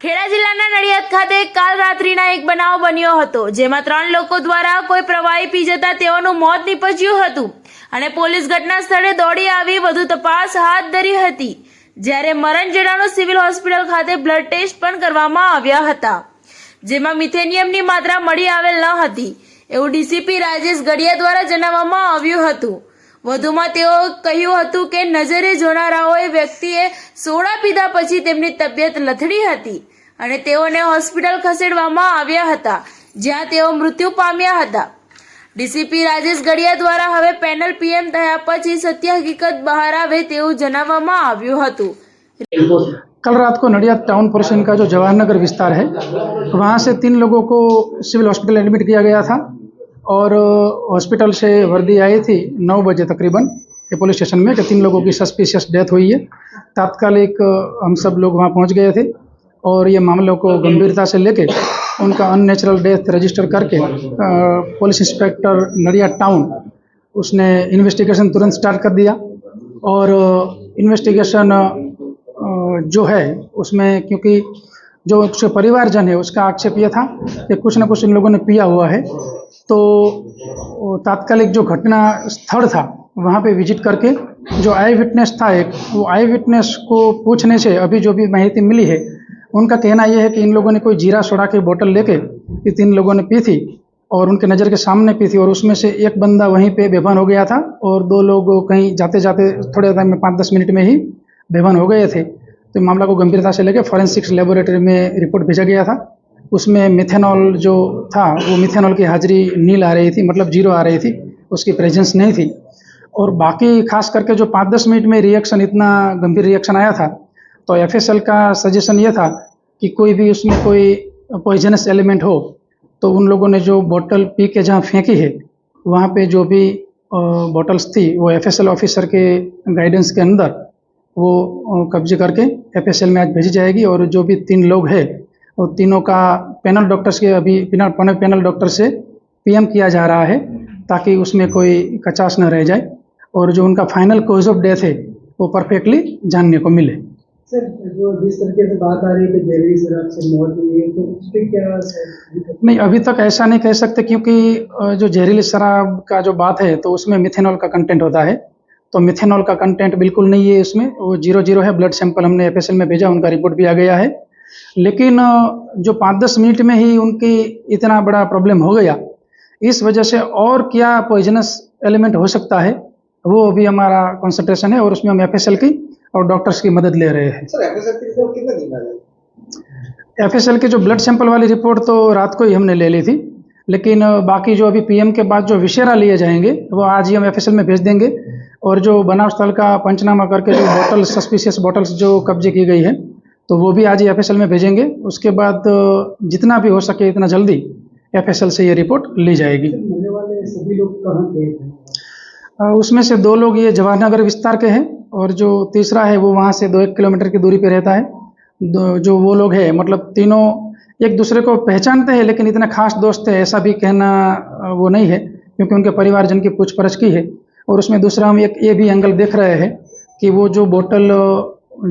ખેડા જિલ્લાના નડિયાદ ખાતે કાલ રાત્રિના એક બનાવ બન્યો હતો, જેમાં 3 લોકો દ્વારા કોઈ પ્રવાહી પી જતા તેઓનું મોત નીપજ્યું હતું અને પોલીસ ઘટના સ્થળે દોડી આવી વધુ તપાસ હાથ ધરી હતી, જ્યારે મરણ જણાનું સિવિલ હોસ્પિટલ ખાતે બ્લડ ટેસ્ટ પણ કરવામાં આવ્યા હતા, જેમાં મિથેનિયમની માત્રા મળી આવેલ ન હતી એવું ડીસીપી રાજેશ ગડિયા દ્વારા જણાવવામાં આવ્યું હતું। વધુમાં તેઓ કહ્યું હતું કે નજરે જોનારાઓએ વ્યક્તિએ સોડા પીધા પછી તેમની તબિયત લથડી હતી અને તેઓને હોસ્પિટલ ખસેડવામાં આવ્યા હતા, જ્યાં તેઓ મૃત્યુ પામ્યા હતા। ડીસીપી રાજેશ ગડિયા દ્વારા હવે પેનલ પીએમ થયા પછી સત્ય હકીકત બહાર આવે તેવું જણાવવામાં આવ્યું હતું। कल रात को नडियाद टाउन पोर्शन का जो जवाहर विस्तार है, वहाँ से 3 लोगों को सिविल हॉस्पिटल एडमिट किया गया था और हॉस्पिटल से वर्दी आई थी 9 बजे तकरीबन के पुलिस स्टेशन में कि 3 लोगों की सस्पिशियस डेथ हुई है। तात्कालिक हम सब लोग वहाँ पहुँच गए थे और ये मामलों को गंभीरता से लेके उनका अननेचुरल डेथ रजिस्टर करके पुलिस इंस्पेक्टर नडियाद टाउन उसने इन्वेस्टिगेशन तुरंत स्टार्ट कर दिया और इन्वेस्टिगेशन जो है उसमें क्योंकि जो उसके परिवारजन है उसका आक्षेप ये था कि कुछ न कुछ इन लोगों ने पिया हुआ है, तो तात्कालिक जो घटना स्थल था वहाँ पे विजिट करके जो आई विटनेस था एक, वो आई विटनेस को पूछने से अभी जो भी माहिती मिली है उनका कहना यह है कि इन लोगों ने कोई जीरा सोडा की बोतल लेके ये 3 लोगों ने पी थी और उनके नज़र के सामने पी थी और उसमें से एक बंदा वहीं पे बेभान हो गया था और 2 लोग कहीं जाते जाते थोड़े टाइम में 5-10 मिनट में ही बेभान हो गए थे। तो मामला को गंभीरता से लेकर फॉरेंसिक्स लेबोरेटरी में रिपोर्ट भेजा गया था। उसमें मिथेनॉल जो था वो मिथेनॉल की हाजिरी नील आ रही थी, मतलब 0 आ रही थी, उसकी प्रेजेंस नहीं थी। और बाकी खास करके जो 5-10 मिनट में रिएक्शन इतना गंभीर रिएक्शन आया था, तो एफएसएल का सजेशन ये था कि कोई भी उसमें कोई पॉइजनस एलिमेंट हो तो उन लोगों ने जो बोतल पी के जहाँ फेंकी है वहाँ पे जो भी बोतल्स थी वो एफएसएल ऑफिसर के गाइडेंस के अंदर वो कब्जे करके एफएसएल में आज भेजी जाएगी और जो भी 3 लोग हैं वो तीनों का पैनल डॉक्टर्स के अभी पैनल डॉक्टर से पीएम किया जा रहा है ताकि उसमें कोई कचास न रह जाए और जो उनका फाइनल कॉज ऑफ डेथ है वो परफेक्टली जानने को मिले। सर, जो जिस तरीके से बात आ रही है कि जहरीली शराब से मौत हुई है, तो उस पर क्या नहीं, अभी तक ऐसा नहीं कह सकते क्योंकि जो जहरीली शराब का जो बात है तो उसमें मिथेनॉल का कंटेंट होता है, तो मिथेनॉल का कंटेंट बिल्कुल नहीं है इसमें, वो 0 है। ब्लड सैंपल हमने एफएसएल में भेजा, उनका रिपोर्ट भी आ गया है, लेकिन जो 5-10 मिनट में ही उनकी इतना बड़ा प्रॉब्लम हो गया, इस वजह से और क्या पॉइजनस एलिमेंट हो सकता है वो अभी हमारा कंसंट्रेशन है और उसमें हम एफएसएल की और डॉक्टर्स की मदद ले रहे हैं। सर, एफएसएल की रिपोर्ट कितने दिन में आएगी? एफएसएल की जो ब्लड सैंपल वाली रिपोर्ट तो रात को ही हमने ले ली थी, लेकिन बाकी जो अभी पीएम के बाद जो विशेरा लिए जाएंगे वो आज ही हम एफएसएल में भेज देंगे और जो बनाव स्थल का पंचनामा करके जो बोतल सस्पिशियस बोतल्स जो कब्जे की गई है तो वो भी आज ही एफएसएल में भेजेंगे। उसके बाद जितना भी हो सके इतना जल्दी एफएसएल से ये रिपोर्ट ली जाएगी। मरने वाले सभी लोग कहाँ के हैं? उसमें से 2 लोग ये जवाहर विस्तार के हैं और जो तीसरा है वो वहाँ से 2-1 किलोमीटर की दूरी पे रहता है। जो वो लोग हैं मतलब तीनों एक दूसरे को पहचानते हैं लेकिन इतने खास दोस्त है ऐसा भी कहना वो नहीं है क्योंकि उनके परिवारजन की पूछपरछ की है। और उसमें दूसरा हम एक ये भी एंगल देख रहे हैं कि वो जो बोतल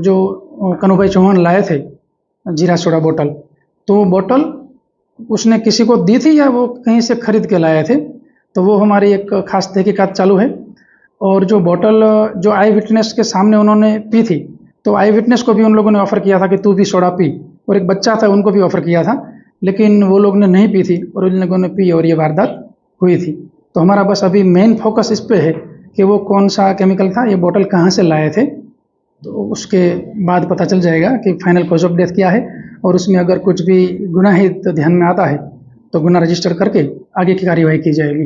जो कन्हूभाई चौहान लाए थे जीरा सोडा बोतल, तो वो बोतल उसने किसी को दी थी या वो कहीं से खरीद के लाए थे, तो वो हमारी एक खास तहकीकात चालू है। और जो बोतल जो आई विटनेस के सामने उन्होंने पी थी तो आई विटनेस को भी उन लोगों ने ऑफ़र किया था कि तू भी सोडा पी, और एक बच्चा था उनको भी ऑफ़र किया था, लेकिन वो लोग ने नहीं पी थी और उन लोगों ने पी और ये वारदात हुई थी। तो हमारा बस अभी मेन फोकस इस पे है कि वो कौन सा केमिकल था, ये बोतल कहाँ से लाए थे, तो उसके बाद पता चल जाएगा कि फाइनल कॉज ऑफ डेथ क्या है और उसमें अगर कुछ भी गुनाहित ध्यान में आता है तो गुनाह रजिस्टर करके आगे की कार्यवाही की जाएगी।